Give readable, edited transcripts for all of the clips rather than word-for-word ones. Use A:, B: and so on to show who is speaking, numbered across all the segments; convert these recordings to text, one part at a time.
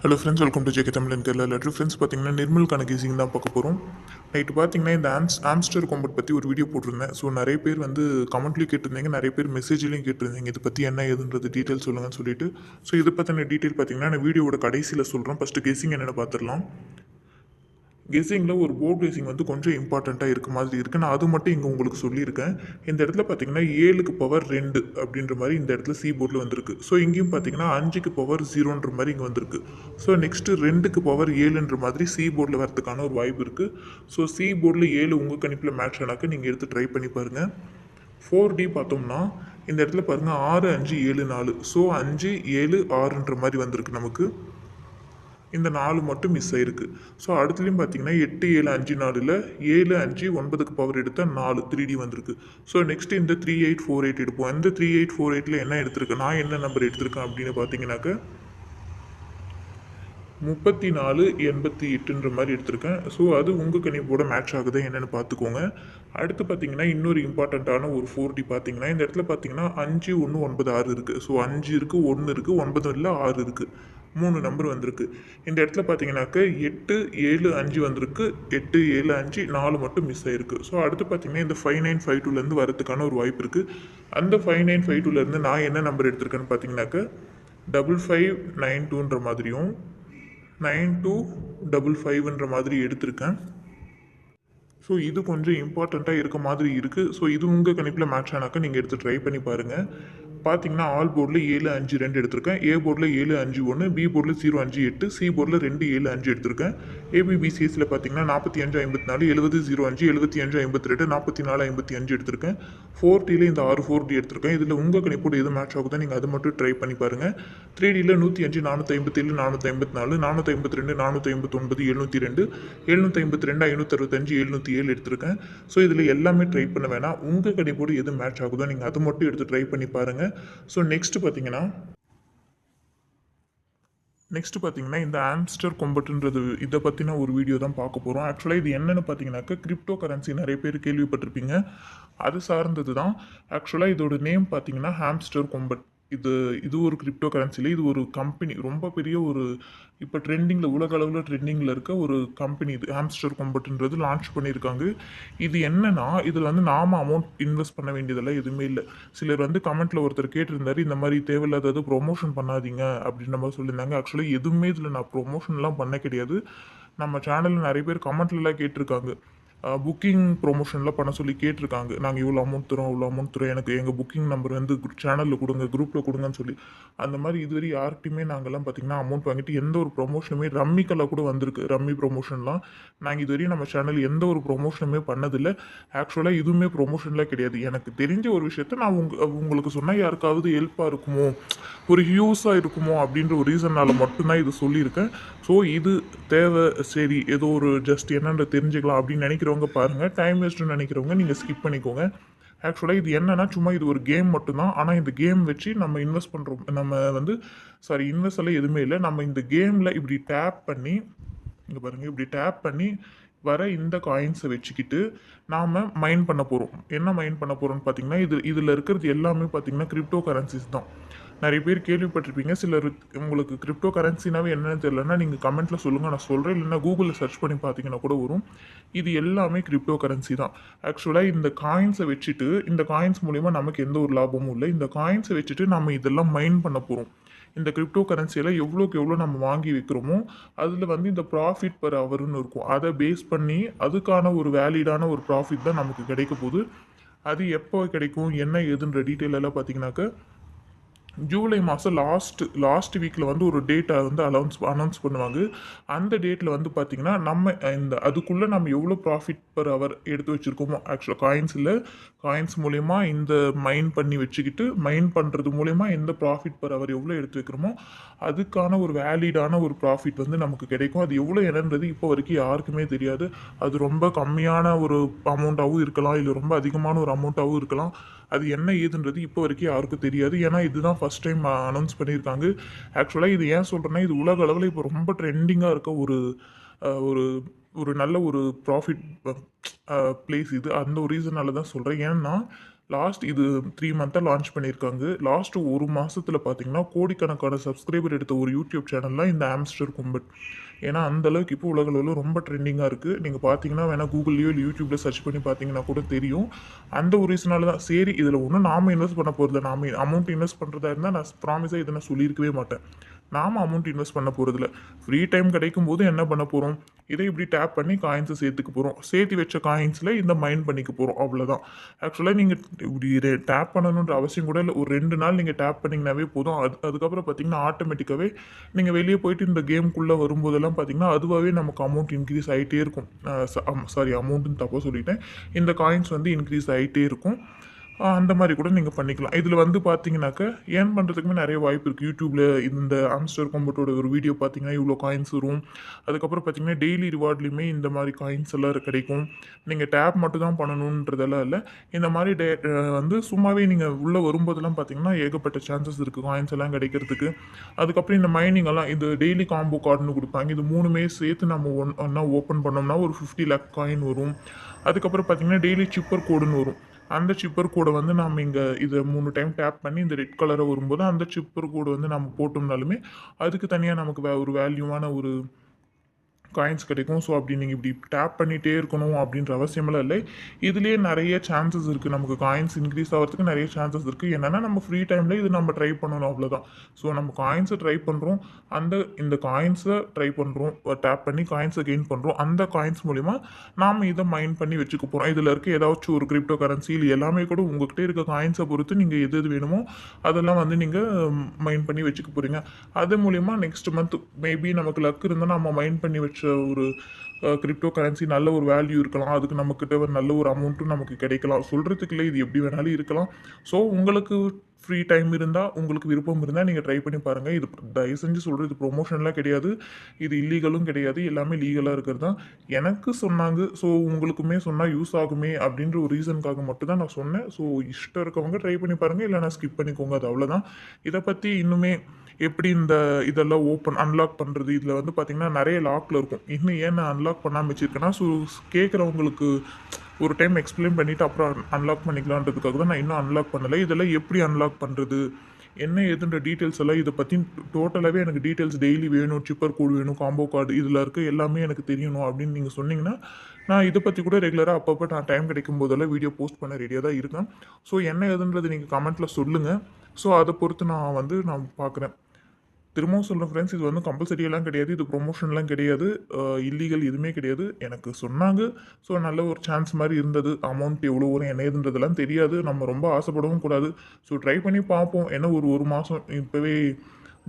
A: Hello friends, welcome to JK Tamil and Kerala letter. Friends, பார்த்தீங்கன்னா நிர்மலுக்கான கேசிங் தான் பார்க்க போகிறோம். நைட்டு பார்த்தீங்கன்னா இந்த ஆம்ஸ்டர் காம்பட் பற்றி ஒரு வீடியோ போட்டிருந்தேன். ஸோ நிறைய பேர் வந்து கமெண்ட்லேயும் கேட்டிருந்தீங்க, நிறைய பேர் மெசேஜ்லேயும் கேட்டிருந்தீங்க இதை பற்றி என்ன ஏதுன்றது டீட்டெயில் சொல்லுங்கன்னு சொல்லிட்டு. ஸோ இதை பற்றின டீட்டெயில் பார்த்தீங்கன்னா நான் வீடியோவோட கடைசியில் சொல்கிறேன். ஃபஸ்ட்டு கேசிங் என்னென்னு பார்த்துடலாம். கெஸ்ஸிங்கில் ஒரு போர்ட் ரேசிங் வந்து கொஞ்சம் இம்பார்ட்டண்ட்டாக இருக்க மாதிரி இருக்குது. நான் அது மட்டும் இங்கே உங்களுக்கு சொல்லியிருக்கேன். இந்த இடத்துல பார்த்தீங்கன்னா 7க்கு பவர் 2 அப்படின்ற மாதிரி இந்த இடத்துல சி போர்டில் வந்திருக்கு. ஸோ இங்கேயும் பார்த்தீங்கன்னா 5க்கு பவர் 0ன்ற மாதிரி இங்கே வந்திருக்கு. ஸோ நெக்ஸ்ட்டு 2க்கு பவர் 7ன்ற மாதிரி சி போர்டில் வரதுக்கான ஒரு வாய்ப்பு இருக்குது. ஸோ சி போர்டில் 7 உங்கள் கணிப்பில் மேட்ச் ஆனாக்க நீங்கள் எடுத்து ட்ரை பண்ணி பாருங்கள். 4D பார்த்தோம்னா இந்த இடத்துல பாருங்கள் 6 5 7 4. ஸோ 5 7 6ன்ற மாதிரி வந்திருக்கு நமக்கு. இந்த 4 மட்டும் மிஸ் ஆயிருக்கு. ஸோ அடுத்துலையும் பார்த்தீங்கன்னா 8 7 5 4ல் 7 5 9க்கு பவர் எடுத்தால் 4 3D வந்திருக்கு. ஸோ நெக்ஸ்ட் இந்த 3 8 4 8 எடுப்போம். இந்த 3 8 4 8ல் என்ன எடுத்திருக்கேன், நான் என்ன நம்பர் எடுத்திருக்கேன் அப்படின்னு பார்த்தீங்கன்னாக்க 34 88ன்ற மாதிரி எடுத்திருக்கேன். ஸோ அது உங்கள் கணிப்போட மேட்ச் ஆகுது என்னென்னு பார்த்துக்கோங்க. அடுத்து பார்த்தீங்கன்னா இன்னொரு இம்பார்ட்டண்ட்டான ஒரு 4D பார்த்தீங்கன்னா இந்த இடத்துல பார்த்தீங்கன்னா 5 1 9 6 இருக்குது. ஸோ 5 இருக்குது, 1 இருக்குது, 9 இல்லை 6 இருக்குது, 3 நம்பர் வந்திருக்கு. இந்த இடத்துல பார்த்தீங்கன்னாக்க 8 7 5 வந்திருக்கு, 8 7 5 4 மட்டும் மிஸ் ஆயிருக்கு. ஸோ அடுத்து பார்த்தீங்கன்னா இந்த 5952லேருந்து வரதுக்கான ஒரு வாய்ப்பு இருக்குது. அந்த 5952லேருந்து நான் என்ன நம்பர் எடுத்திருக்கேன்னு பார்த்தீங்கன்னாக்க 5592ன்ற மாதிரியும் 9255ன்ற மாதிரி எடுத்திருக்கேன். ஸோ இது கொஞ்சம் இம்பார்ட்டண்ட்டாக இருக்க மாதிரி இருக்குது. ஸோ இது உங்கள் கணிப்பில் மேட்ச் ஆனாக்கா நீங்கள் எடுத்து ட்ரை பண்ணி பாருங்கள். பார்த்தீங்கன்னா ஆல் போர்டில் 7 5 2 எடுத்திருக்கேன். ஏ போர்டில் 7 5 1, பி போர்டில் 0 5 8, சி போர்டில் 2 7 5 எடுத்திருக்கேன். ஏபிபிசிஎஸில் பார்த்தீங்கன்னா 45 54 70 0 5 75 52 44 55 எடுத்திருக்கேன். 4Dயில் இந்த 6 4D எடுத்திருக்கேன். இதில் உங்கள் கணிப்போடு எது மேட்ச் ஆகுதோ நீங்கள் அதை மட்டும் ட்ரை பண்ணி பாருங்கள். 3Dயில் 105 457 454 452 459 702 752 565 707 எடுத்திருக்கேன். ஸோ இதில் எல்லாமே ட்ரை பண்ண வேணாம். உங்கள் கணிப்போடு எது மேட்ச் ஆகுதோ நீங்கள் அதை மட்டும் எடுத்து ட்ரை பண்ணி பாருங்கள். ஸோ நெக்ஸ்ட் பார்த்தீங்கன்னா இந்த ஆம்ஸ்டர் கொம்பட்டுன்றது இதை பற்றின ஒரு வீடியோ தான் பார்க்க போகிறோம். ஆக்சுவலாக இது என்னென்னு பார்த்தீங்கன்னாக்கா கிரிப்டோ கரன்சி நிறைய பேர் கேள்விப்பட்டிருப்பீங்க, அது சார்ந்தது தான். ஆக்சுவலாக இதோட நேம் பார்த்தீங்கன்னா ஹாம்ஸ்டர் கொம்பட். இது ஒரு கிரிப்டோ கரன்சியில் இது ஒரு கம்பெனி, ரொம்ப பெரிய ஒரு இப்போ உலக அளவில் ட்ரெண்டிங்கில் இருக்க ஒரு கம்பெனி. இது ஹாம்ஸ்டர் கொம்பட்டுன்றது லான்ச் பண்ணியிருக்காங்க. இது என்னன்னா இதில் வந்து நாம அமௌண்ட் இன்வெஸ்ட் பண்ண வேண்டியதெல்லாம் எதுவுமே இல்லை. சிலர் வந்து கமெண்ட்டில் ஒருத்தர் கேட்டிருந்தாரு, இந்த மாதிரி தேவையில்லாதது ப்ரொமோஷன் பண்ணாதீங்க அப்படின்ற மாதிரி சொல்லியிருந்தாங்க. ஆக்சுவலாக எதுவுமே இதில் நான் ப்ரொமோஷன்லாம் பண்ண கிடையாது. நம்ம சேனலில் நிறைய பேர் கமெண்ட்லலாம் கேட்டிருக்காங்க, புக்கிங் ப்ரொமோஷன்லாம் பண்ண சொல்லி கேட்டிருக்காங்க. நாங்கள் இவ்வளோ அமௌண்ட் தரோம் அவ்வளோ அமௌண்ட் தரோம், எனக்கு எங்கள் புக்கிங் நம்பர் வந்து சேனலில் கொடுங்க, குரூப்பில் கொடுங்கன்னு சொல்லி. அந்த மாதிரி இதுவரை யார்கிட்டையுமே நாங்கள்லாம் பார்த்திங்கன்னா அமௌண்ட் வாங்கிட்டு எந்த ஒரு ப்ரொமோஷனுமே, ரம்மிக்கெல்லாம் கூட வந்திருக்கு ரம்மி ப்ரொமோஷன்லாம். நாங்கள் இதுவரையும் நம்ம சேனல் எந்த ஒரு ப்ரொமோஷனுமே பண்ணதில்லை. ஆக்சுவலாக இதுவுமே ப்ரொமோஷன்லாம் கிடையாது. எனக்கு தெரிஞ்ச ஒரு விஷயத்த நான் உங்களுக்கு சொன்னால் யாருக்காவது ஹெல்ப்பாக இருக்குமோ, ஒரு யூஸாக இருக்குமோ அப்படின்ற ஒரு ரீசனால் மட்டும்தான் இது சொல்லியிருக்கேன். ஸோ இது தேவை, சரி ஏதோ ஒரு ஜஸ்ட் என்னென்ன தெரிஞ்சுக்கலாம் அப்படின்னு நினைக்கிறவங்க பாருங்கள். டைம் வேஸ்ட்டுன்னு நினைக்கிறவங்க நீங்கள் ஸ்கிப் பண்ணிக்கோங்க. ஆக்சுவலாக இது என்னென்னா சும்மா இது ஒரு கேம் மட்டும்தான். ஆனால் இந்த கேம் வச்சு நம்ம இன்வெஸ்ட் பண்ணுறோம். நம்ம வந்து இன்வெஸ்ட் எல்லாம் எதுவுமே இல்லை. நம்ம இந்த கேமில் இப்படி டேப் பண்ணி, இங்கே பாருங்கள், இப்படி டேப் பண்ணி வர இந்த காயின்ஸை வச்சுக்கிட்டு நாம் மைன் பண்ண போகிறோம். என்ன மைன் பண்ண போகிறோம்னு பார்த்தீங்கன்னா இதில் இருக்கிறது எல்லாமே பார்த்தீங்கன்னா கிரிப்டோ கரன்சிஸ் தான். நிறைய பேர் கேள்விப்பட்டிருப்பீங்க. சிலர் உங்களுக்கு கிரிப்டோ கரன்சினாவே என்னென்னு தெரியலன்னா நீங்கள் கமெண்ட்டில் சொல்லுங்கள், நான் சொல்கிறேன். இல்லைன்னா கூகுளில் சர்ச் பண்ணி பார்த்தீங்கன்னா கூட வரும். இது எல்லாமே கிரிப்டோ கரன்சி தான். ஆக்சுவலாக இந்த காயின்ஸை வச்சுட்டு, இந்த காயின்ஸ் மூலிமா நமக்கு எந்த ஒரு லாபமும் இல்லை. இந்த காயின்ஸை வச்சுட்டு நம்ம இதெல்லாம் மைன் பண்ண போகிறோம். இந்த கிரிப்டோ கரன்சியில் எவ்வளோக்கு எவ்வளோ நம்ம வாங்கி வைக்கிறோமோ அதில் வந்து இந்த ப்ராஃபிட் பர் ஹவர்னு இருக்கும். அதை பேஸ் பண்ணி அதுக்கான ஒரு வேலிடான ஒரு ப்ராஃபிட் தான் நமக்கு கிடைக்க போகுது. அது எப்போ கிடைக்கும், என்ன ஏதுன்ற டீட்டெயில் எல்லாம் பார்த்தீங்கன்னாக்க ஜூலை மாதம் லாஸ்ட் வீக்கில் வந்து ஒரு டேட்டை வந்து அனௌன்ஸ் பண்ணுவாங்க. அந்த டேட்டில் வந்து பார்த்திங்கன்னா நம்ம அதுக்குள்ளே நம்ம எவ்வளோ ப்ராஃபிட் பர் ஹவர் எடுத்து வச்சுருக்கோமோ, ஆக்சுவலாக காயின்ஸ் மூலயமா இந்த மைன் பண்ணி வச்சுக்கிட்டு, மைன் பண்ணுறது மூலயமா எந்த ப்ராஃபிட் பர் ஹவர் எவ்வளோ எடுத்து வைக்கிறோமோ அதுக்கான ஒரு வேலிடான ஒரு ப்ராஃபிட் வந்து நமக்கு கிடைக்கும். அது எவ்வளோ என்னன்றது இப்போ வரைக்கும் யாருக்குமே தெரியாது. அது ரொம்ப கம்மியான ஒரு அமௌண்ட்டாகவும் இருக்கலாம், இல்லை ரொம்ப அதிகமான ஒரு அமௌண்ட்டாகவும் இருக்கலாம். அது என்ன ஏதுன்றது இப்போ வரைக்கும் யாருக்கும் தெரியாது. ஏன்னா இதுதான் ஃபஸ்ட் டைம் அனௌன்ஸ் பண்ணியிருக்காங்க. ஆக்சுவலாக இது ஏன் சொல்கிறேன்னா, இது உலக அளவில் இப்போ ரொம்ப ட்ரெண்டிங்காக இருக்க ஒரு ஒரு ஒரு நல்ல ஒரு ப்ராஃபிட் பிளேஸ் இது. அந்த ஒரு ரீசனால தான் சொல்கிறேன். ஏன்னா இது 3 மந்த்தாக லான்ச் பண்ணியிருக்காங்க. லாஸ்ட் ஒரு மாசத்துல பார்த்தீங்கன்னா, கோடிக்கணக்கான சப்ஸ்கிரைபர் எடுத்த ஒரு யூடியூப் சேனல் இந்த ஆம்ஸ்டர் கொம்பட். ஏன்னா, அந்த அளவுக்கு இப்போ உலக அளவுல ரொம்ப ட்ரெண்டிங்கா இருக்கு. நீங்க பார்த்தீங்கன்னா வேணா கூகுள்லயோ இல்ல யூடியூப்ல சர்ச் பண்ணி பார்த்தீங்கன்னா கூட தெரியும். அந்த ஒரு ரீசனால தான் சரி இதுல ஒண்ணும் நாம இன்வெஸ்ட் பண்ண போறதில்ல. நாம அமௌண்ட் இன்வெஸ்ட் பண்றதா இருந்தா நான் ப்ராமிஸா இத நான் சொல்லியிருக்கவே மாட்டேன். நாம அமௌண்ட் இன்வெஸ்ட் பண்ண போறதில்ல. ஃப்ரீ டைம் கிடைக்கும்போது என்ன பண்ண போறோம்? இத இப்படி டேப் பண்ணி காயின்ஸ சேர்த்துக்க போறோம். சேர்த்து வச்ச காயின்ஸ்ல இந்த மைன் பண்ணிக்க போறோம். அவ்வளோதான். ஆக்சுவலா நீங்க இப்படி டேப் பண்ணணுன்ற அவசியம் கூட இல்ல. ஒரு 2 நாள் நீங்க டேப் பண்ணீங்கனாவே போதும். அதுக்கப்புறம் பார்த்தீங்கன்னா, ஆட்டோமேட்டிக்காவே நீங்க வெளிய போயிட்டு இந்த கேம்க்குள்ள வரும்போதெல்லாம் பார்த்தீங்கன்னா, அதுவாவே நமக்கு அமௌண்ட் இன்க்ரீஸ் ஆயிட்டே இருக்கும். சாரி அமௌண்ட்ன்னு தப்பா சொல்லிட்டேன். இந்த காயின்ஸ் வந்து இன்க்ரீஸ் ஆயிட்டே இருக்கும். அந்த மாரி கூட நீங்க பண்ணிக்கலாம். இதுல வந்து பார்த்தீங்கன்னாக்க, ஏர்ன் பண்றதுக்குமே நெறைய வாய்ப்பு இருக்கு. YouTubeல இந்த ஹாம்ஸ்டர் காம்பட்டோட ஒரு வீடியோ பார்த்தீங்கன்னா, இவ்ளோ காயின்ஸ் வரும். அதுக்கப்புறம் பார்த்தீங்கன்னா, டெய்லி ரிவார்ட்லயுமே இந்த மாரி காயின்ஸ் எல்லாம் கிடைக்கும். நீங்க டேப் மட்டும் தான் பண்ணணுன்றதெல்லாம் இல்ல. இந்த மாரி வந்து சும்மாவே நீங்க உள்ள வரும்போதெல்லாம் பார்த்தீங்கன்னா, ஏகப்பட்ட சான்சஸ் இருக்கு காயின்ஸ் எல்லாம் கிடைக்கிறதுக்கு. அதுக்கப்புறம் இந்த மைனிங் எல்லாம் இது டெய்லி காம்போ கார்டுன்னு குடுப்பாங்க. இது 3மே சேர்த்து நம்ம ஒண்ணா ஓப்பன் பண்ணோம்னா ஒரு 50 லேக் காயின் வரும். அதுக்கப்புறம் பார்த்தீங்கன்னா, டெய்லி சிப்பர் கோடுன்னு வரும். அந்த சிப்பர் கோட வந்து நாம இங்க இத 3 டைம் டேப் பண்ணி இந்த ரெட் கலர்ல வரும்போது, அந்த சிப்பர் கோடு வந்து நம்ம போட்டோம்னாலுமே, அதுக்கு தனியா நமக்கு ஒரு வேல்யூவான ஒரு காயின்ஸ் கிடைக்கும். ஸோ, அப்படி நீங்க இப்படி டேப் பண்ணிட்டே இருக்கணும் அப்படின்ற அவசியமெல்லாம் இல்லை. இதுலயே நெறைய சான்சஸ் இருக்கு. நமக்கு காயின்ஸ் இன்க்ரீஸ் ஆவறதுக்கு நெறைய சான்சஸ் இருக்கு. என்னன்னா, நம்ம ஃப்ரீ டைம்ல இது நம்ம ட்ரை பண்ணணும் அவ்வளோதான். ஸோ, நம்ம காயின்ஸ ட்ரை பண்றோம். இந்த காயின்ஸ ட்ரை பண்றோம். டேப் பண்ணி காயின்ஸ கெயின் பண்றோம். அந்த காயின்ஸ் மூலியமா நாம இத மைன் பண்ணி வச்சுக்க போறோம். இதுல இருக்க ஏதாச்சும் ஒரு கிரிப்டோ கரன்சி இல்ல எல்லாமே கூட உங்ககிட்ட இருக்க காயின்ஸ பொறுத்து நீங்க எது எது வேணுமோ, அதெல்லாம் வந்து நீங்க மைன் பண்ணி வச்சுக்க போறீங்க. அது மூலியமா நெக்ஸ்ட் மந்த் மேபி நமக்கு லக் இருந்தா நம்ம மைன் பண்ணி வச்ச ஒரு கிரிப்டோ கரன்சி நல்ல ஒரு வேல்யூ இருக்கலாம். அதுக்கு நம்மகிட்ட ஒரு நல்ல ஒரு அமௌண்ட்டும் நமக்கு கிடைக்கலாம். சொல்றதுக்கு இல்ல. இது எப்படி வேணாலும் இருக்கலாம். ஸோ, உங்களுக்கு ஃப்ரீ டைம் இருந்தா, உங்களுக்கு விருப்பம் இருந்தா நீங்க ட்ரை பண்ணி பாருங்க. இது தயவு செஞ்சு சொல்றேன். இது ப்ரொமோஷன்லாம் கிடையாது. இது இல்லீகலும் கிடையாது. எல்லாமே லீகலா இருக்கிறது தான். எனக்கு சொன்னாங்க. ஸோ, உங்களுக்குமே சொன்னா யூஸ் ஆகுமே அப்படின்ற ஒரு ரீசனுக்காக மட்டும் தான் நான் சொன்னேன். ஸோ, இஷ்டம் இருக்கவங்க ட்ரை பண்ணி பாருங்க. இல்லன்னா ஸ்கிப் பண்ணிக்கோங்க. அது அவ்வளோதான். இத பத்தி இன்னுமே எப்படி இதெல்லாம் அன்லாக் பண்றது? இதுல வந்து பார்த்தீங்கன்னா, நெறைய லாக்ல இருக்கும். இன்னும் ஏன் நான் அன்லாக் பண்ணாம வச்சிருக்கேன்னா, கேட்கிறவங்களுக்கு ஒரு டைம் எக்ஸ்ப்ளைன் பண்ணிட்டு அப்புறம் அன்லாக் பண்ணிக்கலான்றதுக்காக தான் நான் இன்னும் அன்லாக் பண்ணல. இதெல்லாம் எப்படி அன்லாக் பண்றது? என்ன ஏதுன்ற டீட்டெயில்ஸ் எல்லாம் இத பத்தி டோட்டலாவே எனக்கு டீட்டெயில்ஸ் டெய்லி வேணும். சிப்பர் கோட் வேணும். காம்போ கார்டு இதுல இருக்க எல்லாமே எனக்கு தெரியணும் அப்படின்னு நீங்க சொன்னீங்கன்னா, நான் இத பத்தி கூட ரெகுலரா அப்பப்ப நான் டைம் கிடைக்கும் போதெல்லாம் வீடியோ போஸ்ட் பண்ண ரெடியா தான் இருக்கேன். ஸோ, என்ன ஏதுன்றது நீங்க கமெண்ட்ல சொல்லுங்க. ஸோ, அத பொறுத்து நான் பார்க்குறேன். திரும்பவும் சொல்றேன் ஃப்ரெண்ட்ஸ், இது வந்து கம்பல்சரி எல்லாம் கிடையாது. இது ப்ரொமோஷன்லாம் கிடையாது. இல்லீகல் எதுவுமே கிடையாது. எனக்கு சொன்னாங்க. ஸோ, நல்ல ஒரு சான்ஸ் மாரி இருந்தது. அமௌண்ட் எவ்வளோ வரும், என்ன ஏதுன்றதெல்லாம் தெரியாது. நம்ம ரொம்ப ஆசைப்படவும் கூடாது. ஸோ, ட்ரை பண்ணி பார்ப்போம். என்ன ஒரு 1 மாசம் இப்பவே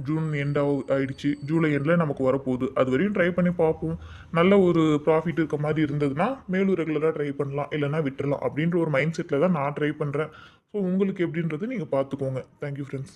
A: ஜூன் எண்ட் ஆயிடுச்சு. ஜூலை எண்ட்ல நமக்கு வரப்போகுது. அதுவரையும் ட்ரை பண்ணி பார்ப்போம். நல்ல ஒரு ப்ராஃபிட் இருக்க மாரி இருந்ததுன்னா, மேலும் ரெகுலரா ட்ரை பண்ணலாம். இல்லன்னா விட்டுறலாம். அப்படின்ற ஒரு மைண்ட் செட்ல தான் நான் ட்ரை பண்றேன். ஸோ, உங்களுக்கு எப்படின்றது நீங்க பார்த்துக்கோங்க. Thank you friends.